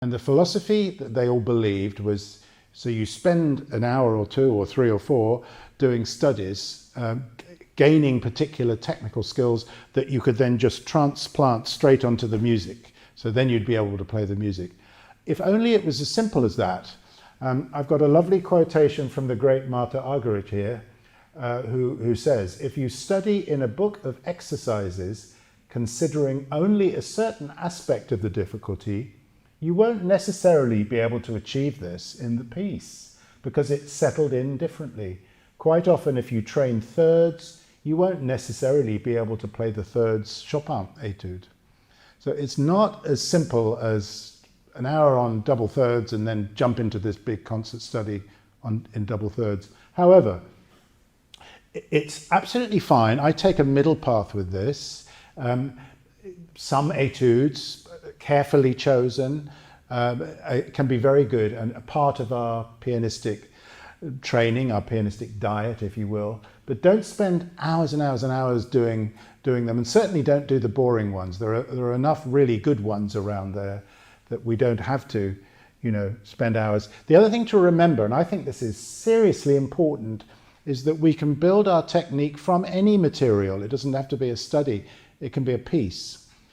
And the philosophy that they all believed was, so you spend an hour or two or three or four doing studies, gaining particular technical skills that you could then just transplant straight onto the music. So then you'd be able to play the music. If only it was as simple as that. I've got a lovely quotation from the great Martha Argerich here, who says, if you study in a book of exercises considering only a certain aspect of the difficulty, you won't necessarily be able to achieve this in the piece because it's settled in differently. Quite often, if you train thirds, you won't necessarily be able to play the thirds Chopin étude. So it's not as simple as an hour on double thirds and then jump into this big concert study in double thirds. However, it's absolutely fine. I take a middle path with this. Some études, carefully chosen, can be very good and a part of our pianistic training, our pianistic diet, if you will. But don't spend hours and hours and hours doing them, and certainly don't do the boring ones. There are enough really good ones around there that we don't have to, spend hours. The other thing to remember, and I think this is seriously important, is that we can build our technique from any material. It doesn't have to be a study. It can be a piece.